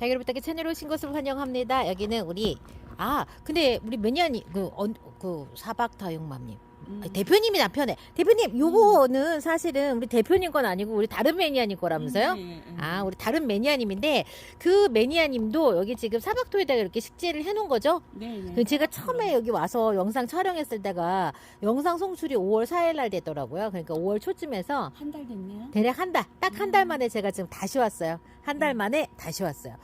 달걀부탁의 채널에 오신 것을 환영합니다. 여기는 우리 근데 우리 매니아님 그 사박다육맘님 대표님이 남편에 대표님 요거는 사실은 우리 대표님 건 아니고 우리 다른 매니아님 거라면서요? 우리 다른 매니아님인데 그 매니아님도 여기 지금 사박토에다가 이렇게 식재를 해놓은 거죠? 네. 제가 처음에 여기 와서 영상 촬영했을 때가 영상 송출이 5월 4일 날 되더라고요. 그러니까 5월 초쯤에서 한 달 됐네요. 대략 한 달, 딱 한 달 만에 제가 지금 다시 왔어요. 한 달 만에 다시 왔어요.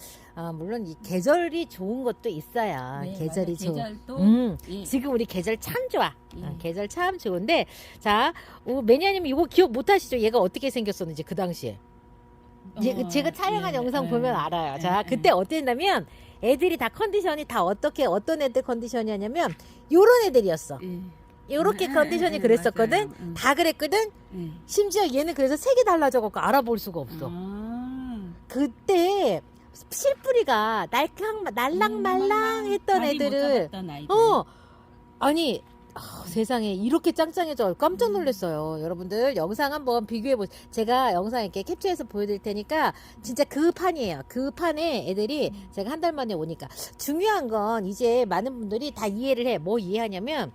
물론 이 계절이 좋은 것도 있어요. 네, 계절이 맞아요. 좋은. 계절도 예. 지금 우리 계절 참 좋아. 예. 계절 참 좋은데, 자, 매니아님 이거 기억 못 하시죠? 얘가 어떻게 생겼었는지 그 당시에. 제가 촬영한 영상 보면 알아요. 자, 그때 어땠냐면 애들이 다 컨디션이 다 어떤 애들 컨디션이었냐면 요런 애들이었어. 요렇게 컨디션이 그랬었거든. 맞아요. 다 그랬거든. 심지어 얘는 그래서 색이 달라져갖고 알아볼 수가 없어. 그때 실뿌리가 날랑말랑 했던 애들을 아니 세상에 이렇게 짱짱해져 깜짝 놀랐어요. 여러분들 영상 한번 비교해보세요. 제가 영상 이렇게 캡처해서 보여드릴 테니까 진짜 그 판이에요. 그 판에 애들이 제가 한 달 만에 오니까 중요한 건 이제 많은 분들이 다 이해를 해. 뭐 이해하냐면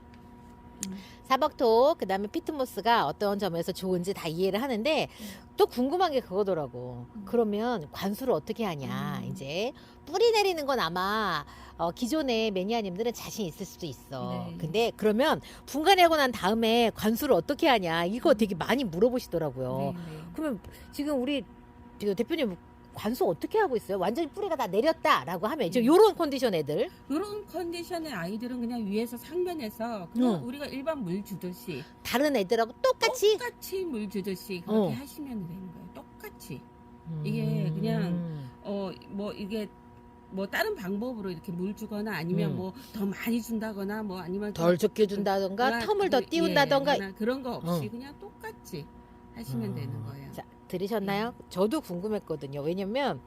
사박토 그 다음에 피트모스가 어떤 점에서 좋은지 다 이해를 하는데 또 궁금한 게 그거더라고. 그러면 관수를 어떻게 하냐. 이제 뿌리 내리는 건 아마 기존의 매니아님들은 자신 있을 수도 있어. 네. 근데 그러면 분갈이하고 난 다음에 관수를 어떻게 하냐. 이거 되게 많이 물어보시더라고요. 그러면 지금 우리 대표님 관수 어떻게 하고 있어요? 완전히 뿌리가 다 내렸다라고 하면 이제 요런 컨디션 애들. 이런 컨디션의 아이들은 그냥 위에서 상면에서 그냥 우리가 일반 물 주듯이 다른 애들하고 똑같이 물 주듯이 그렇게 하시면 되는 거예요. 똑같이. 이게 그냥 이게 뭐 다른 방법으로 이렇게 물 주거나 아니면 뭐 더 많이 준다거나 뭐 아니면 덜 적게 준다던가 텀을 더 띄운다던가 그런 거 없이 그냥 똑같이 하시면 되는 거예요. 자, 들으셨나요? 저도 궁금했거든요. 왜냐면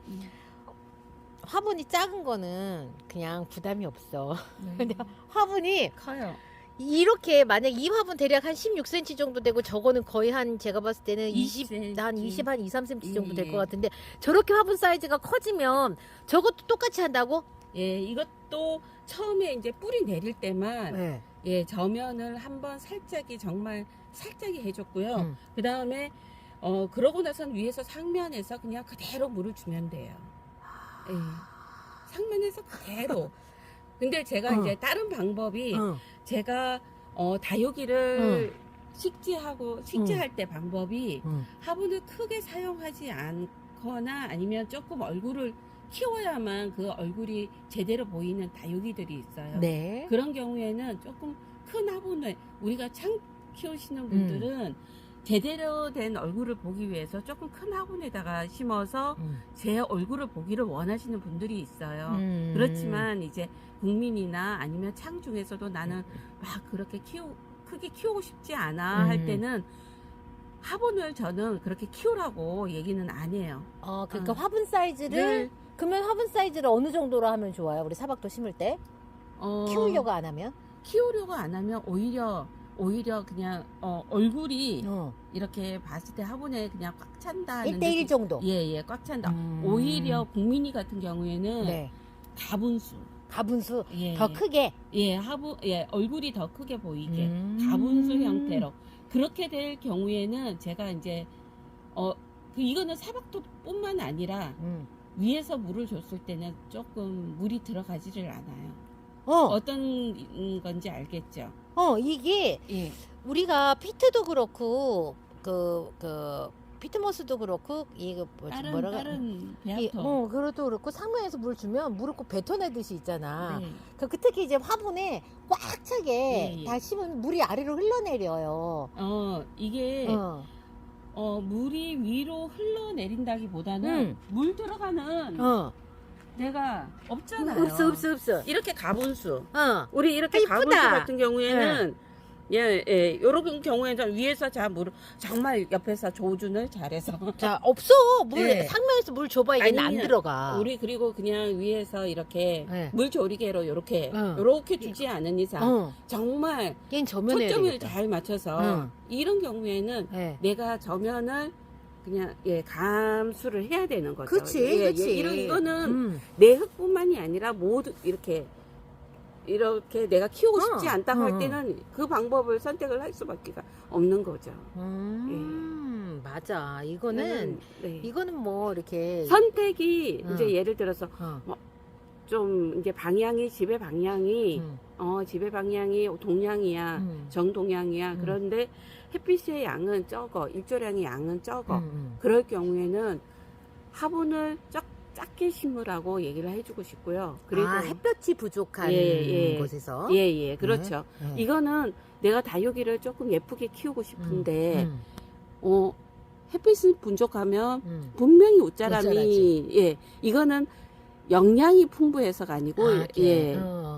화분이 작은 거는 그냥 부담이 없어. 근데 화분이 커요. 이렇게 만약 이 화분 대략 한 16cm 정도 되고 저거는 거의 한 제가 봤을 때는 20, 한 20, 한 2, 3cm 정도 될 것 같은데 저렇게 화분 사이즈가 커지면 저것도 똑같이 한다고? 예, 이것도 처음에 이제 뿌리 내릴 때만 저면을 한번 정말 살짝이 해줬고요. 그 다음에 그러고 나선 위에서 상면에서 그냥 그대로 물을 주면 돼요. 예, 상면에서 그대로. 근데 제가 이제 다른 방법이 제가 다육이를 식재할 때 방법이 화분을 크게 사용하지 않거나 아니면 조금 얼굴을 키워야만 그 얼굴이 제대로 보이는 다육이들이 있어요. 네. 그런 경우에는 조금 큰 화분을 우리가 창 키우시는 분들은 제대로 된 얼굴을 보기 위해서 조금 큰 화분에다가 심어서 제 얼굴을 보기를 원하시는 분들이 있어요. 그렇지만 이제 국민이나 아니면 창 중에서도 나는 막 그렇게 크게 키우고 싶지 않아 할 때는 화분을 저는 그렇게 키우라고 얘기는 안 해요. 그러니까 화분 사이즈를 그러면 화분 사이즈를 어느 정도로 하면 좋아요? 우리 사박도 심을 때 키우려고 안 하면? 키우려고 안 하면 오히려 그냥 얼굴이 이렇게 봤을 때 화분에 그냥 꽉 찬다. 1대1 정도? 예, 꽉 찬다. 오히려 국민이 같은 경우에는 가분수 더 크게? 얼굴이 더 크게 보이게 가분수 형태로 그렇게 될 경우에는 제가 이제 이거는 사박토뿐만 아니라 위에서 물을 줬을 때는 조금 물이 들어가지를 않아요. 어떤 건지 알겠죠? 이게 우리가 피트도 그렇고 피트모스도 그렇고 다른 배합토 그것도 그렇고 상면에서 물 주면 물을 꼭 뱉어내듯이 있잖아. 그 특히 이제 화분에 꽉 차게 다 심으면 물이 아래로 흘러내려요. 이게 물이 위로 흘러내린다기보다는 물 들어가는 데가 없잖아요. 없어. 이렇게 가분수. 우리 이렇게 이쁘다. 가분수 같은 경우에는 요런 경우에는 위에서 물을 정말 옆에서 조준을 잘해서 자, 없어. 상면에서 물 줘봐. 얘는 안 들어가. 우리 그리고 그냥 위에서 이렇게 물조리개로 요렇게 주지 않은 이상 정말 얘는 저면에 초점을 잘 맞춰서 이런 경우에는 내가 저면을 그냥 감수를 해야 되는 거죠. 그치. 이거는 내 흙뿐만이 아니라 모두 이렇게 내가 키우고 싶지 않다고 할 때는 그 방법을 선택을 할 수밖에 없는 거죠. 맞아. 이거는 네. 이거는 뭐 이렇게 선택이 이제 예를 들어서 뭐 좀 이제 방향이 집의 방향이 동양이야, 정동양이야. 그런데 햇빛의 양은 적어, 일조량의 양은 적어. 그럴 경우에는 화분을 작게 심으라고 얘기를 해주고 싶고요. 그리고 햇볕이 부족한 곳에서 그렇죠. 이거는 내가 다육이를 조금 예쁘게 키우고 싶은데 햇빛이 부족하면 분명히 웃자람이 이거는 영양이 풍부해서가 아니고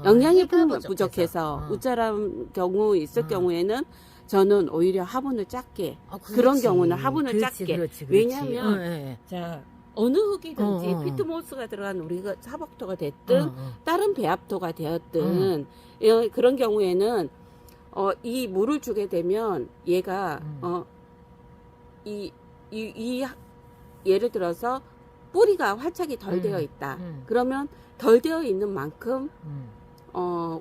영양이 부족해서 웃자람 경우 있을 경우에는 저는 오히려 화분을 작게 그런 경우는 화분을 작게 왜냐하면 자 어느 흙이든지 피트모스가 들어간 우리가 사복토가 됐든 다른 배합토가 되었든 그런 경우에는 이 물을 주게 되면 얘가 예를 들어서 뿌리가 활착이 덜 되어 있다. 그러면 덜 되어 있는 만큼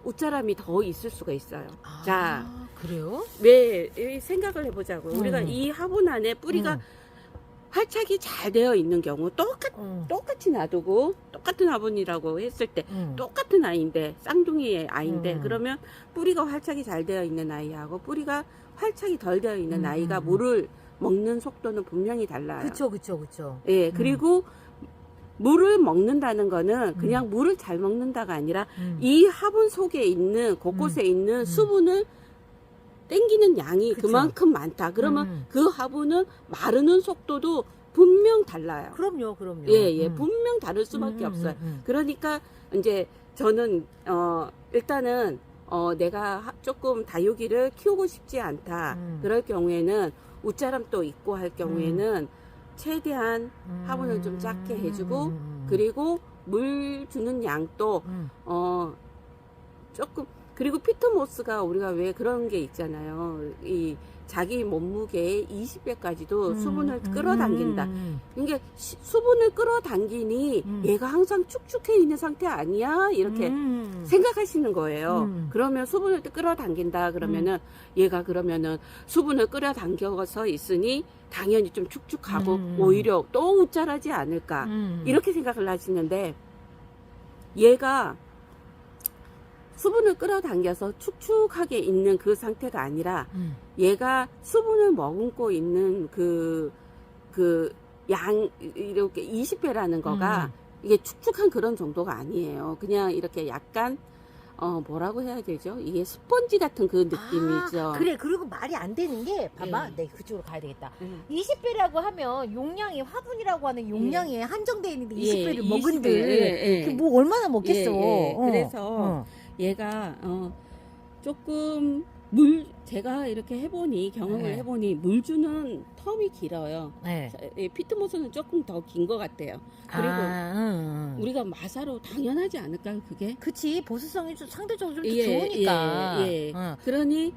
웃자람이 더 있을 수가 있어요. 자, 그래요? 왜 생각을 해보자고요. 우리가 이 화분 안에 뿌리가 활착이 잘 되어 있는 경우 똑같이 놔두고 똑같은 화분이라고 했을 때 똑같은 아이인데 쌍둥이의 아이인데 그러면 뿌리가 활착이 잘 되어 있는 아이하고 뿌리가 활착이 덜 되어 있는 아이가 물을 먹는 속도는 분명히 달라요. 그쵸. 예, 그리고 물을 먹는다는 거는 그냥 물을 잘 먹는다가 아니라 이 화분 속에 있는 곳곳에 있는 수분을 땡기는 양이 그만큼 많다. 그러면 그 화분은 마르는 속도도 분명 달라요. 그럼요. 분명 다를 수밖에 없어요. 그러니까 이제 저는 일단은 내가 조금 다육이를 키우고 싶지 않다. 그럴 경우에는 웃자람도 있고 할 경우에는 최대한 화분을 좀 작게 해주고 그리고 물 주는 양도 조금 그리고 피트모스가 우리가 왜 그런 게 있잖아요. 이 자기 몸무게의 20배까지도 수분을 끌어당긴다. 이게 수분을 끌어당기니 얘가 항상 축축해 있는 상태 아니야? 이렇게 생각하시는 거예요. 그러면 수분을 끌어당긴다 그러면은 얘가 그러면은 수분을 끌어당겨서 있으니 당연히 좀 축축하고 오히려 또 웃자라지 않을까 이렇게 생각을 하시는데 얘가 수분을 끌어당겨서 축축하게 있는 그 상태가 아니라 얘가 수분을 머금고 있는 그 양 이렇게 20배라는 거가 이게 축축한 그런 정도가 아니에요. 그냥 이렇게 약간 뭐라고 해야 되죠? 이게 스펀지 같은 그 느낌이죠. 그래. 그리고 말이 안 되는 게 봐봐. 네, 그쪽으로 가야 되겠다. 20배라고 하면 용량이 화분이라고 하는 용량에 한정되어 있는데 20배를 먹은들 뭐 얼마나 먹겠어. 그래서 얘가 조금 제가 이렇게 해보니 경험을 해보니 물 주는 텀이 길어요. 피트모스는 조금 더 긴 것 같아요. 그리고 우리가 마사로 당연하지 않을까요, 그게? 그치, 보수성이 좀 상대적으로 좀 좋으니까. 그러니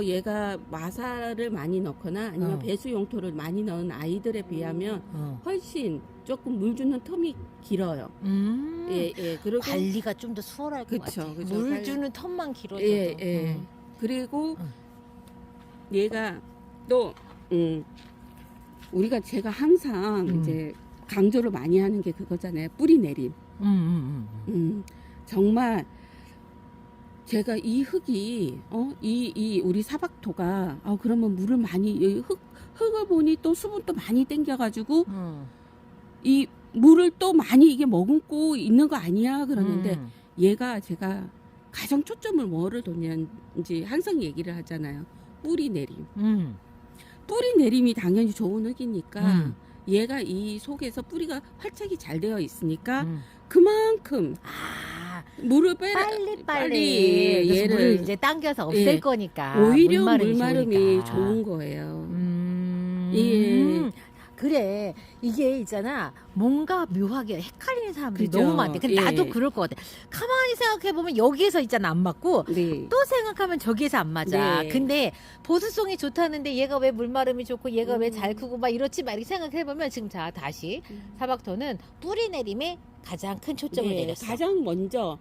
얘가 마사를 많이 넣거나 아니면 배수 용토를 많이 넣은 아이들에 비하면 훨씬 조금 물 주는 텀이 길어요. 그리고 관리가 좀 더 수월할 것 같아. 물 주는 텀만 길어져도. 그리고 얘가 또 제가 항상 이제 강조를 많이 하는 게 그거잖아요. 뿌리 내림. 정말 제가 이 흙이 이 우리 사박토가 그러면 물을 많이 흙을 보니 또 수분도 많이 땡겨가지고 이 물을 또 많이 이게 머금고 있는 거 아니야 그러는데 얘가 제가 가장 초점을 뭐를 뒀는지 항상 얘기를 하잖아요. 뿌리 내림. 뿌리 내림이 당연히 좋은 흙이니까 얘가 이 속에서 뿌리가 활착이 잘 되어 있으니까 그만큼 물을 빨리 얘를 물을 이제 당겨서 없앨 거니까 오히려 물마름이 좋은 거예요. 그래. 이게 있잖아. 뭔가 묘하게 헷갈리는 사람들이 그죠. 너무 많대. 근데 예. 나도 그럴 것 같아. 가만히 생각해보면 여기에서 있잖아. 안 맞고. 네. 또 생각하면 저기에서 안 맞아. 네. 근데 보수성이 좋다는데 얘가 왜 물마름이 좋고 얘가 왜 잘 음. 크고 막 이렇지 막 이렇게 생각해보면 지금 자 다시 사박토는 뿌리 내림에 가장 큰 초점을 네, 내렸어. 가장 먼저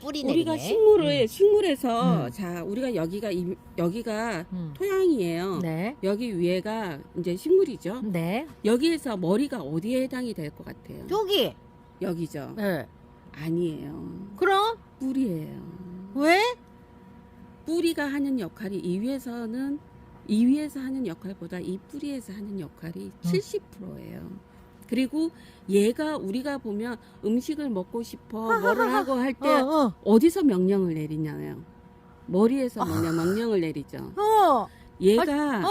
뿌리 우리가 내림에. 식물에서 음. 자 우리가 여기가 음. 토양이에요. 네. 여기 위에가 이제 식물이죠. 네. 여기에서 머리가 어디에 해당이 될 것 같아요? 여기. 여기죠. 네. 아니에요. 그럼 뿌리예요. 왜? 뿌리가 하는 역할이 이 위에서 하는 역할보다 이 뿌리에서 하는 역할이 70%예요. 그리고 얘가 우리가 보면 음식을 먹고 싶어 뭐를 하고 할 때 어디서 명령을 내리냐요. 머리에서 명령을 내리죠. 얘가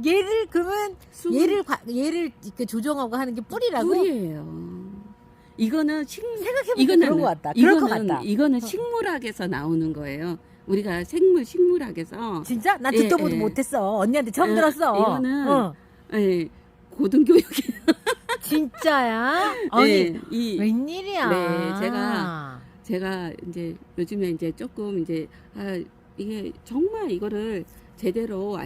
얘를 그러면 숨- 얘를 이렇게 조정하고 하는 게 뿌리라고? 뿌리예요. 이거는 생각해보니까 그런 것 같다. 그럴 것 같다. 이거는 식물학에서 나오는 거예요. 우리가 식물학에서 진짜? 난 예, 듣도 보도 예. 못했어. 언니한테 처음 들었어. 이거는 예, 고등교육에 진짜야? 아니 예, 웬일이야? 네, 제가 이제 요즘에 이제 조금 이제 이게 정말 이거를 제대로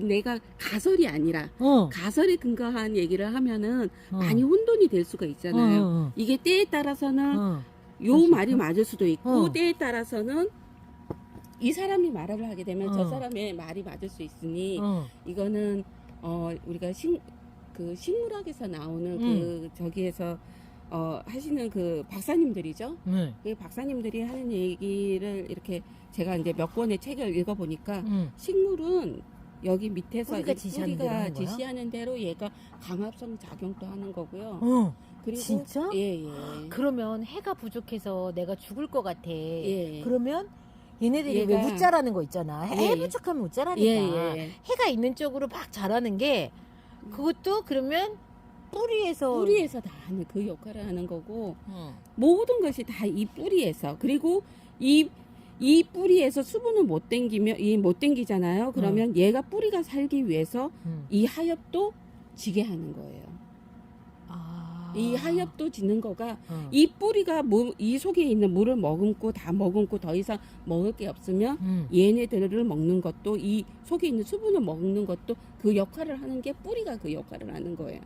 내가 가설이 아니라 가설에 근거한 얘기를 하면은 많이 혼돈이 될 수가 있잖아요. 이게 때에 따라서는 요 말이 맞을 수도 있고 때에 따라서는 이 사람이 말을 하게 되면 저 사람의 말이 맞을 수 있으니 이거는 우리가 식물학에서 나오는 그 저기에서 하시는 그 박사님들이죠. 그 박사님들이 하는 얘기를 이렇게 제가 이제 몇 권의 책을 읽어보니까 식물은 여기 밑에서 뿌리가 이 지시하는 대로 하는 거야? 지시하는 대로 얘가 강압성 작용도 하는 거고요. 그리고 진짜? 예. 그러면 해가 부족해서 내가 죽을 것 같아. 예. 그러면 얘네들이 왜 얘가- 웃자라는 거 있잖아. 해 예. 부족하면 웃자라니까. 예. 해가 있는 쪽으로 막 자라는 게 그것도 그러면 뿌리에서 뿌리에서 다 하는 그 역할을 하는 거고 모든 것이 다 이 뿌리에서 그리고 이 뿌리에서 수분을 못 땡기잖아요. 그러면 얘가 뿌리가 살기 위해서 이 하엽도 지게 하는 거예요. 이 하엽도 지는 거가 이 뿌리가 이 속에 있는 물을 머금고 다 머금고 더 이상 먹을 게 없으면 얘네들을 먹는 것도 이 속에 있는 수분을 먹는 것도 그 역할을 하는 게 뿌리가 그 역할을 하는 거예요.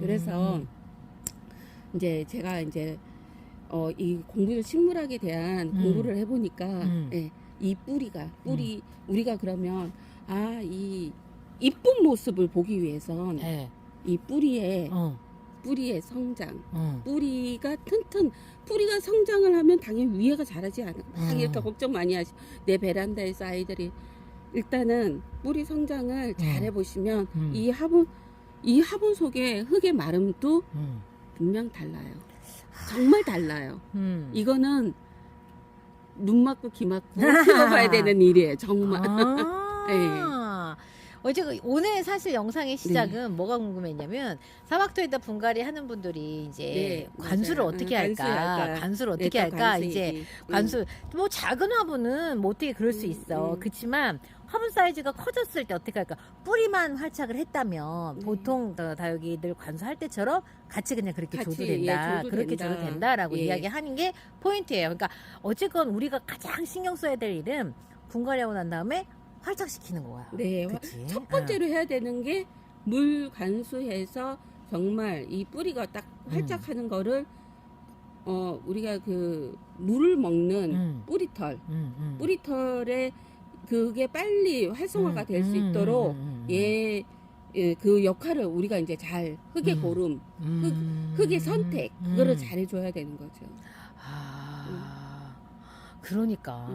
그래서 이제 제가 이제 이 식물학에 대한 공부를 해보니까 예, 이 뿌리가 우리가 그러면 이 이쁜 모습을 보기 위해선 이 뿌리의 성장, 뿌리가 뿌리가 성장을 하면 당연히 위에가 자라지 않아. 막 이렇게 걱정 많이 하시고 내 베란다에서 아이들이 일단은 뿌리 성장을 잘 해보시면 이 화분 속에 흙의 마름도 분명 달라요. 정말 달라요. 이거는 눈 맞고 귀 맞고 키워봐야 되는 일이에요. 정말. 네. 오늘 사실 영상의 시작은 뭐가 궁금했냐면 사막토에다 분갈이 하는 분들이 이제 관수를 어떻게 할까? 관수를 어떻게 할까? 이제 관수 뭐 작은 화분은 뭐 어떻게 그럴 수 있어. 그렇지만 화분 사이즈가 커졌을 때 어떻게 할까? 뿌리만 활착을 했다면 보통 다 여기들 관수할 때처럼 같이 그냥 그렇게 줘도 된다. 그렇게 줘도 된다라고 이야기하는 게 포인트예요. 그러니까 어쨌건 우리가 가장 신경 써야 될 일은 분갈이하고 난 다음에 활착시키는 거야. 네. 그치? 첫 번째로 해야 되는 게 물 관수해서 정말 이 뿌리가 딱 활짝하는 거를 우리가 그 물을 먹는 뿌리털 뿌리털에 그게 빨리 활성화가 될 수 있도록 그 역할을 우리가 이제 잘 흙의 고름 흙의 선택 그거를 잘 해줘야 되는 거죠. 그러니까.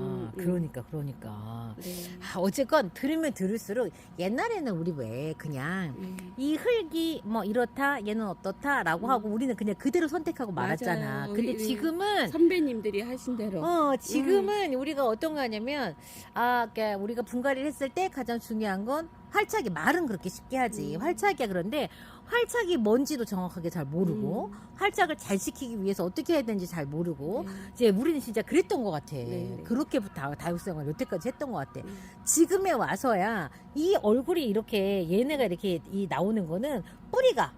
네. 어쨌건 들으면 들을수록 옛날에는 우리 왜 그냥 이 흙이 뭐 이렇다 얘는 어떻다라고 하고 우리는 그냥 그대로 선택하고 말았잖아. 맞아요. 근데 지금은 선배님들이 하신 대로 지금은 우리가 어떤 거 하냐면 그러니까 우리가 분갈이를 했을 때 가장 중요한 건 활착이 말은 그렇게 쉽게 하지. 활착이야. 그런데 활착이 뭔지도 정확하게 잘 모르고 활착을 잘 시키기 위해서 어떻게 해야 되는지 잘 모르고 이제 우리는 진짜 그랬던 것 같아. 그렇게부터 다육생활 여태까지 했던 것 같아. 지금에 와서야 이 얼굴이 이렇게 얘네가 이렇게 나오는 거는 뿌리가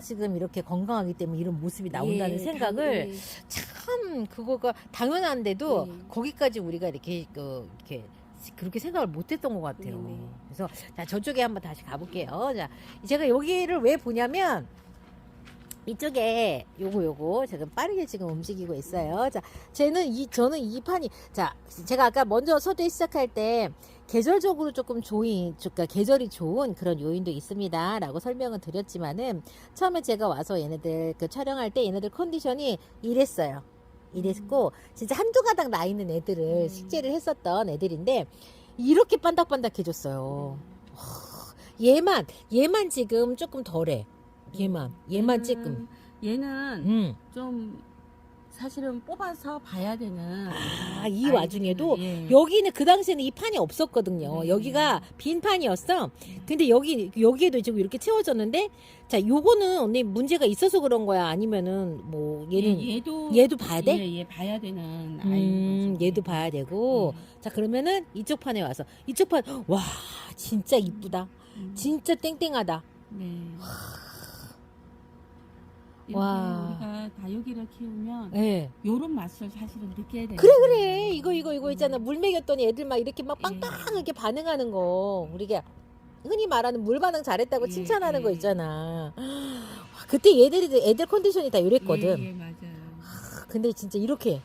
지금 이렇게 건강하기 때문에 이런 모습이 나온다는 생각을 참 그거가 당연한데도 거기까지 우리가 이렇게 그렇게 생각을 못했던 것 같아요. 그래서 자 저쪽에 한번 다시 가볼게요. 자 제가 여기를 왜 보냐면 이쪽에 요거 지금 빠르게 지금 움직이고 있어요. 자 저는 이 판이 자 제가 아까 먼저 서두에 시작할 때 계절적으로 조금 그러니까 계절이 좋은 그런 요인도 있습니다라고 설명을 드렸지만은 처음에 제가 와서 얘네들 그 촬영할 때 얘네들 컨디션이 이랬고 진짜 한두 가닥 나 있는 애들을 식재를 했었던 애들인데 이렇게 반닥반닥해졌어요. 얘만 지금 조금 덜해. 얘만 조금. 얘는 좀 사실은 뽑아서 봐야 되는. 이 와중에도 여기는 그 당시에는 이 판이 없었거든요. 여기가 빈 판이었어. 근데 여기에도 지금 이렇게 채워졌는데 자 요거는 언니 문제가 있어서 그런 거야? 아니면은 뭐 얘도 봐야 돼? 얘 봐야 되는 아이인 거죠. 얘도 봐야 되고 자 그러면은 이쪽 판에 와서 이쪽 판 와 진짜 이쁘다. 진짜 땡땡하다. 와. 우리가 다육이를 키우면 요런 맛을 사실은 느껴야 돼. 그래 이거 있잖아. 물 먹였더니 애들 막 이렇게 막 빵빵하게 반응하는 거 우리가 흔히 말하는 물 반응 잘했다고 칭찬하는 거 있잖아. 그때 애들 컨디션이 다 이랬거든. 맞아요. 근데 진짜 이렇게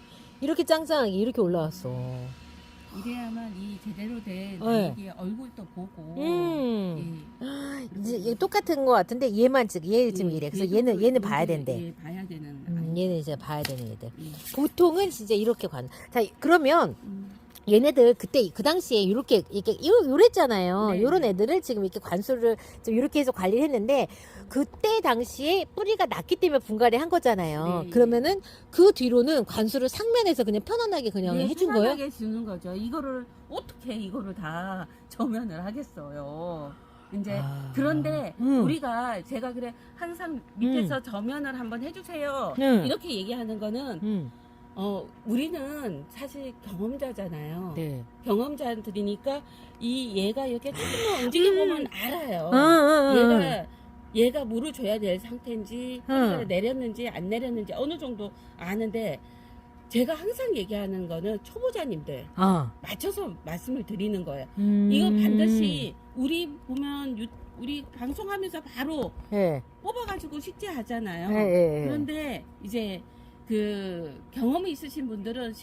짱짱하게 이렇게 올라왔어. 이래야만 이 제대로 된 다육이의 얼굴도 보고. 이제 똑같은 거 같은데 얘 지금 이래. 그래서 얘는 봐야 된대. 봐야 되는. 얘는 이제 봐야 되는 애들. 보통은 진짜 이렇게 자 그러면. 얘네들 그때 그 당시에 이렇게 요랬잖아요. 요런 애들을 지금 이렇게 관수를 좀 이렇게 해서 관리를 했는데 그때 당시에 뿌리가 났기 때문에 분갈이 한 거잖아요. 그러면은 그 뒤로는 관수를 상면에서 그냥 편안하게 그냥 해준 거예요? 편안하게 주는 거죠. 어떻게 이거를 다 저면을 하겠어요. 이제 그런데 제가 그래 항상 밑에서 저면을 한번 해주세요. 이렇게 얘기하는 거는 우리는 사실 경험자잖아요. 경험자들이니까 얘가 이렇게 조금만 움직여보면 알아요. 얘가 물을 줘야 될 상태인지, 내렸는지 안 내렸는지 어느 정도 아는데, 제가 항상 얘기하는 거는 초보자님들 맞춰서 말씀을 드리는 거예요. 이거 반드시 우리 보면 우리 방송하면서 바로 뽑아가지고 식재하잖아요. 그런데 이제 그 경험이 있으신 분들은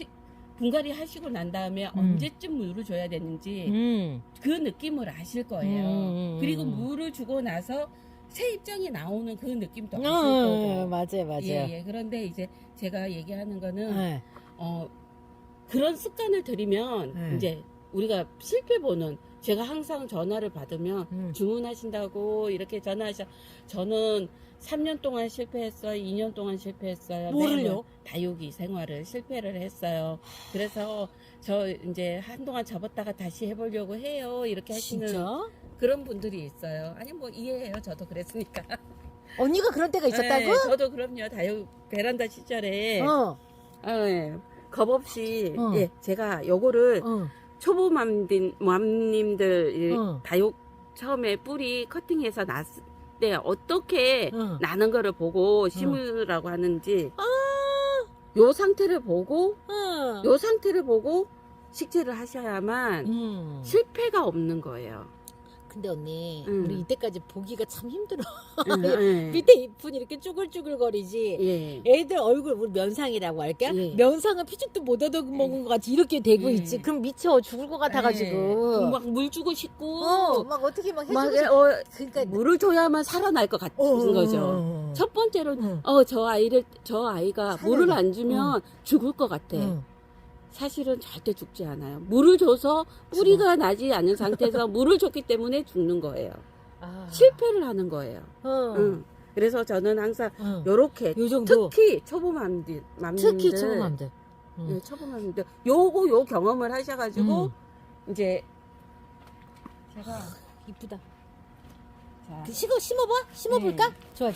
분갈이 하시고 난 다음에 언제쯤 물을 줘야 되는지 그 느낌을 아실 거예요. 그리고 물을 주고 나서 새 입장이 나오는 그 느낌도 아실 거고. 맞아요. 그런데 이제 제가 얘기하는 거는 그런 습관을 들이면 이제 우리가 실패 보는 제가 항상 전화를 받으면 주문하신다고 이렇게 저는 3년 동안 실패했어요. 2년 동안 실패했어요. 뭐를요? 다육이 생활을 실패를 했어요. 그래서 저 이제 한동안 접었다가 다시 해보려고 해요. 이렇게 하시는 진짜? 그런 분들이 있어요. 아니 뭐 이해해요. 저도 그랬으니까. 언니가 그런 때가 있었다고? 저도 그럼요. 다육 베란다 시절에 겁 없이 제가 요거를 초보 맘님들 다육 처음에 뿌리 커팅해서 났을 때 어떻게 나는 거를 보고 심으라고 하는지 요 상태를 보고 식재를 하셔야만 실패가 없는 거예요. 근데 언니 우리 이때까지 보기가 참 힘들어. 예. 밑에 잎은 이렇게 쭈글쭈글거리지. 애들 얼굴 우리 면상이라고 할까? 면상은 피죽도 못 얻어먹은 것 같이 이렇게 되고 있지. 그럼 미쳐 죽을 것 같아가지고 막 물 주고 싶고 막 어떻게 막 해주고 싶고 그러니까 물을 줘야만 살아날 것 같은 거죠. 첫 번째로는 저 아이가 물을 안 주면 죽을 것 같아. 사실은 절대 죽지 않아요. 물을 줘서 뿌리가 나지 않은 상태에서 물을 줬기 때문에 죽는 거예요. 실패를 하는 거예요. 그래서 저는 항상 요렇게 요 정도. 특히 초보맘들 초보맘들 요 경험을 하셔가지고 이제 이쁘다. 자, 심어봐? 심어볼까? 네. 좋아.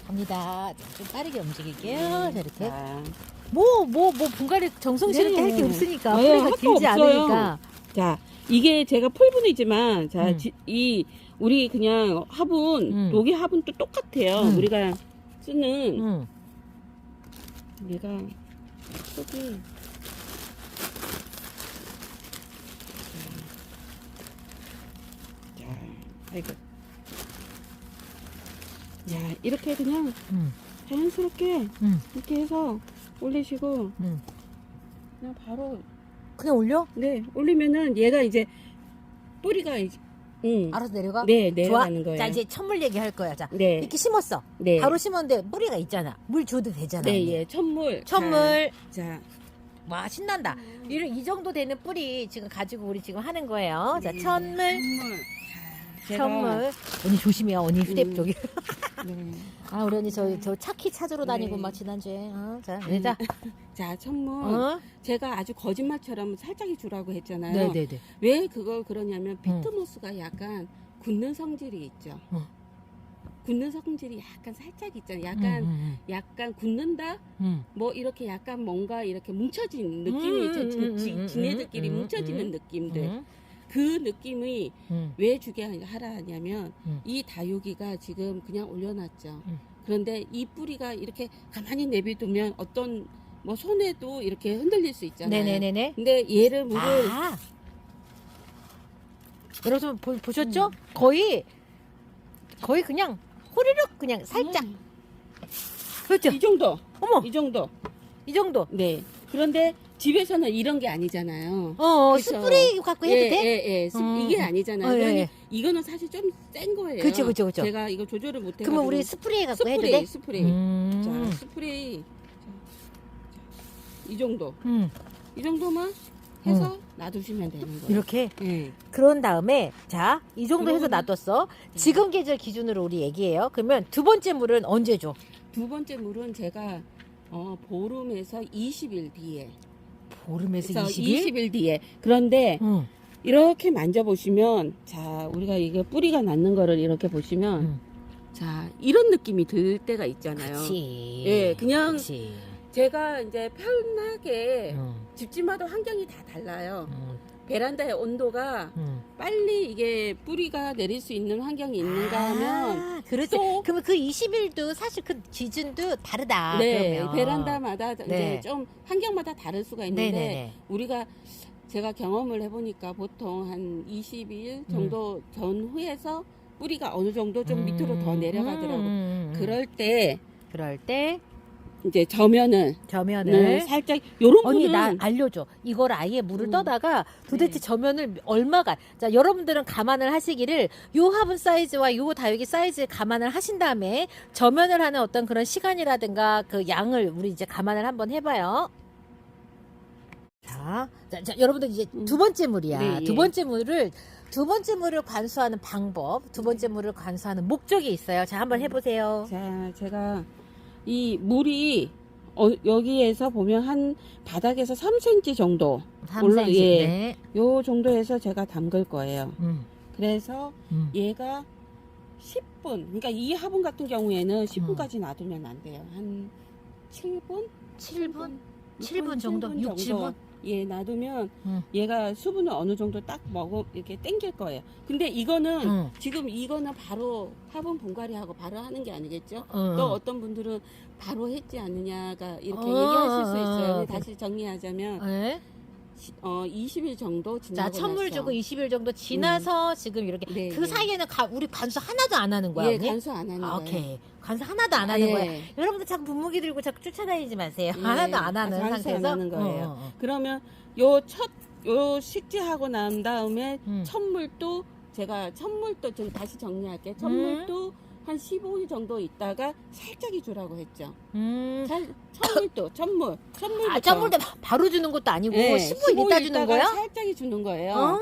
갑니다. 좀 빠르게 움직일게요. 자, 이렇게. 자, 뭐, 분갈이 정성스럽게 할 게 없으니까. 네, 뿌리가 할거 길지 없어요. 않으니까. 자, 이게 제가 풀분이지만, 자, 음. 우리 그냥 화분, 여기 화분도 똑같아요. 우리가 쓰는, 얘가, 속이, 자, 아이고. 자, 이렇게 그냥 자연스럽게 이렇게 해서 올리시고, 그냥 바로, 그냥 올려? 네, 올리면은 얘가 이제 뿌리가 이제, 알아서 내려가? 네, 좋아. 내려가는 거예요. 자, 이제 천물 얘기할 거야. 자, 네. 이렇게 심었어. 네. 바로 심었는데 뿌리가 있잖아. 물 줘도 되잖아. 네, 언니. 예, 천물. 천물. 자, 와, 신난다. 이 정도 되는 뿌리 지금 가지고 우리 지금 하는 거예요. 자, 천물. 제가- 천물. 언니 조심해요. 언니 휴대 음. 저기. 네. 아, 우리 언니 저 차키 찾으러 다니고 네. 막 지난주에. 자, 자. 자, 천물. 어? 제가 아주 거짓말처럼 살짝이 주라고 했잖아요. 네네네. 왜 그걸 그러냐면 피트모스가 약간 굳는 성질이 있죠. 굳는 성질이 약간 살짝 있잖아요. 약간 굳는다? 뭐 이렇게 약간 뭔가 이렇게 뭉쳐진 느낌이 있죠. 지네들끼리 뭉쳐지는 느낌들. 그 느낌이 왜 주게 하라 하냐면 이 다육이가 지금 그냥 올려놨죠. 그런데 이 뿌리가 이렇게 가만히 내비두면 어떤 뭐 손에도 이렇게 흔들릴 수 있잖아요. 네네네네. 근데 얘를 물을 아. 여러분 보셨죠? 거의 그냥 호리륵 그냥 살짝. 그렇죠? 이 정도. 어머, 이 정도. 이 정도. 네. 그런데 집에서는 이런 게 아니잖아요. 그쵸? 스프레이 갖고 해도 예, 돼? 예, 예. 이게 아니잖아요. 예, 그러니 예. 이거는 사실 좀 센 거예요. 그쵸. 제가 이거 조절을 못 해가지고. 그러면 우리 스프레이 갖고 해도 돼? 스프레이. 자, 스프레이. 자, 이 정도. 이 정도만 해서 놔두시면 되는 거예요. 이렇게. 예. 그런 다음에 자, 이 정도 해서 그러면- 놔뒀어. 지금 계절 기준으로 우리 얘기해요. 그러면 두 번째 물은 언제 줘? 두 번째 물은 제가 보름에서 20일 뒤에. 보름에서 그래서 20일? 20일 뒤에. 그런데 응. 이렇게 만져보시면, 자, 우리가 이게 뿌리가 났는 거를 이렇게 보시면, 자, 이런 느낌이 들 때가 있잖아요. 그치. 예, 그냥 그치. 제가 이제 편하게 응. 집집마다 환경이 다 달라요. 응. 베란다의 온도가 응. 빨리 이게 뿌리가 내릴 수 있는 환경이 있는가 하면, 그렇지. 또- 그러면 그 20일도 사실 그 기준도 다르다. 네, 그러면. 베란다마다 네. 이제 좀 환경마다 다를 수가 있는데, 네네네. 우리가 제가 경험을 해보니까 보통 한 20일 정도 전후에서 뿌리가 어느 정도 좀 밑으로 더 내려가더라고요. 그럴 때 그럴 때 이제 저면을 살짝 요런 언니 부분 나 알려줘. 이걸 아예 물을 떠다가 도대체 네. 저면을 얼마가 자 여러분들은 감안을 하시기를 요 화분 사이즈와 요 다육이 사이즈에 감안을 하신 다음에 저면을 하는 어떤 그런 시간이라든가 그 양을 우리 이제 감안을 한번 해봐요. 자, 여러분들 이제 두 번째 물이야. 네, 예. 두 번째 물을 관수하는 방법, 두 번째 물을 관수하는 목적이 있어요. 자, 한번 해보세요. 자, 제가 이 물이 여기에서 보면 한 바닥에서 3cm 정도 3cm. 예. 네. 요 정도에서 제가 담글 거예요. 그래서 음. 얘가 10분, 그러니까 이 화분 같은 경우에는 10분까지 놔두면 안 돼요. 한 7분? 7분 정도? 6, 7분? 예, 놔두면 얘가 수분을 어느 정도 딱 이렇게 땡길 거예요. 근데 이거는 지금 이거는 바로 화분 분갈이하고 바로 하는 게 아니겠죠? 또 어떤 분들은 바로 했지 않느냐가 이렇게 얘기하실 수 있어요. 근데 다시 정리하자면 네. 20일 정도 자, 지나고 천물 나서 주고 20일 정도 지나서 지금 이렇게 네, 그 네. 사이에는 우리 관수 하나도 안 하는 거야, 예, 언니? 간수 안 하는 거예요. 오케이. 관수 하나도 안 하는 예. 거야. 여러분들 자꾸 분무기 들고 자꾸 쫓아다니지 마세요. 예, 하나도 안 하는 관수 상태에서. 안 하는 거예요. 그러면 요 식지하고 난 다음에 천물도 제가 천물도 좀 다시 정리할게요. 천물도 한 15일 정도 있다가 살짝이 주라고 했죠. 천물도. 아, 천물도 바로 주는 것도 아니고 예, 15일 있다 주는 거야? 살짝이 주는 거예요.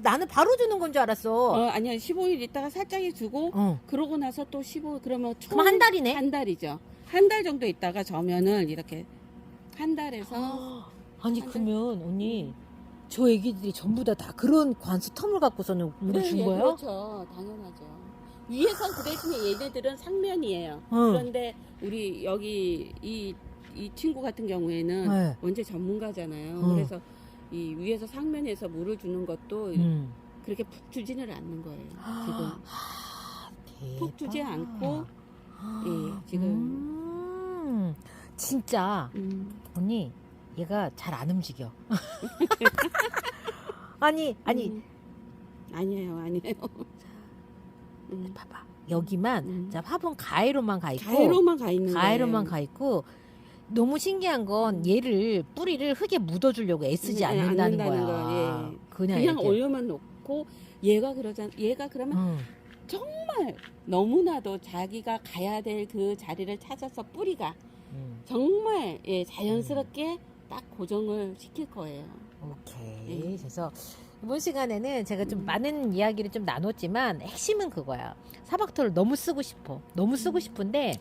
나는 바로 주는 건 줄 알았어. 아니요, 15일 있다가 살짝이 주고, 그러고 나서 또 15일, 그러면 총. 그럼 한 달이네? 한 달이죠. 한 달 정도 있다가 저면을 이렇게 한 달에서. 아니 그러면 언니 저 애기들이 전부 다 그런 관수텀을 갖고서는 물을 준 거예요? 그렇죠. 당연하죠. 위에선 그 대신에 얘네들은 상면이에요. 응. 그런데 우리 여기 이 친구 같은 경우에는 네. 원재 전문가잖아요. 응. 그래서 이 위에서 상면에서 물을 주는 것도 그렇게 푹 주지는 않는 거예요. 지금 푹 주지 않고 예, 지금 진짜 언니 얘가 잘 안 움직여. 아니 아니에요. 봐봐 여기만 자 화분 가해로만 가 있고 가해로만 가 있는 가해로만 거예요. 가 있고 너무 신기한 건 얘를 뿌리를 흙에 묻어주려고 애쓰지 않는다는 거야. 예. 그냥 그냥 이렇게. 올려만 놓고 얘가 그러면 정말 너무나도 자기가 가야 될 그 자리를 찾아서 뿌리가 정말 예, 자연스럽게 딱 고정을 시킬 거예요. 오케이. 그래서 이번 시간에는 제가 좀 많은 이야기를 좀 나눴지만 핵심은 그거야. 사박토를 너무 쓰고 싶어. 너무 쓰고 싶은데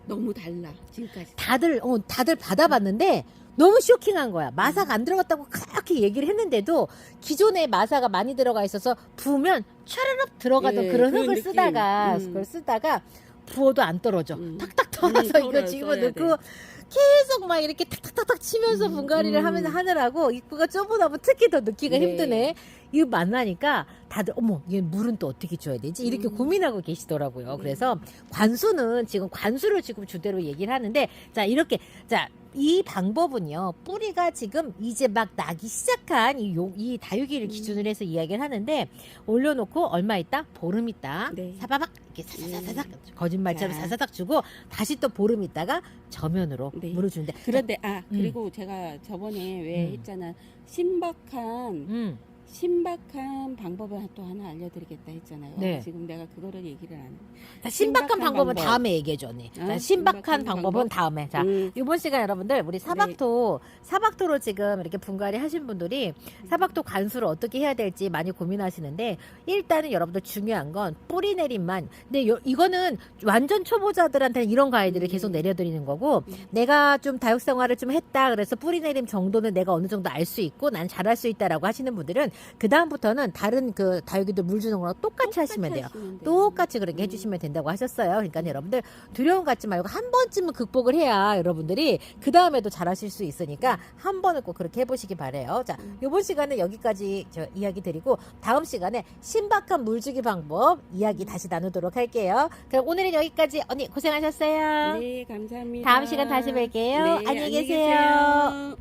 너무 달라 지금까지. 다들 받아봤는데 너무 쇼킹한 거야. 마사가 안 들어갔다고 그렇게 얘기를 했는데도 기존에 마사가 많이 들어가 있어서 부으면 촤르륵 들어가던 예, 그런 그런 흙을 느낌. 그걸 쓰다가 부어도 안 떨어져. 탁탁 털어서 이거 털어요, 지금 써야 넣고 계속 막 이렇게 탁탁탁탁 치면서 분갈이를 하면서 하느라고 입구가 좁으면 특히 더 넣기가 네. 힘드네. 이거 만나니까 다들 어머 얘 물은 또 어떻게 줘야 되지 이렇게 고민하고 계시더라고요. 그래서 관수는 지금 관수를 지금 주대로 얘기를 하는데 자 이렇게 자 이 방법은요 뿌리가 지금 이제 막 나기 시작한 이 다육이를 기준으로 해서 이야기를 하는데 올려놓고 얼마 있다 보름 있다 네. 사바박 이렇게 사사사삭 거짓말처럼 자. 사사삭 주고 다시 또 보름 있다가 저면으로 네. 물을 주는데 그런데 그리고 제가 저번에 왜 했잖아 신박한 방법을 또 하나 알려드리겠다 했잖아요. 네. 지금 내가 그거를 얘기를 안 해. 자, 신박한 방법은 방법. 다음에 얘기해줘 언니. 자, 신박한 신박한 방법은 방법? 다음에. 자 이번 시간 여러분들 우리 사박토로 지금 이렇게 분갈이 하신 분들이 사박토 관수를 어떻게 해야 될지 많이 고민하시는데 일단은 여러분들 중요한 건 뿌리 내림만. 근데 이거는 완전 초보자들한테는 이런 가이드를 계속 내려드리는 거고 내가 좀 다육 생활을 좀 했다 그래서 뿌리 내림 정도는 내가 어느 정도 알 수 있고 난 잘할 수 있다라고 하시는 분들은 그 다음부터는 다른 그 다육이들 물 주는 거랑 똑같이 하시면 돼요. 똑같이 그렇게 해주시면 된다고 하셨어요. 그러니까 여러분들 두려움 갖지 말고 한 번쯤은 극복을 해야 여러분들이 그 다음에도 잘하실 수 있으니까 한 번은 꼭 그렇게 해보시기 바래요. 자, 이번 시간은 여기까지 저 이야기 드리고 다음 시간에 신박한 물주기 방법 이야기 다시 나누도록 할게요. 그럼 오늘은 여기까지 언니 고생하셨어요. 네, 감사합니다. 다음 시간 다시 뵐게요. 네, 안녕히 계세요.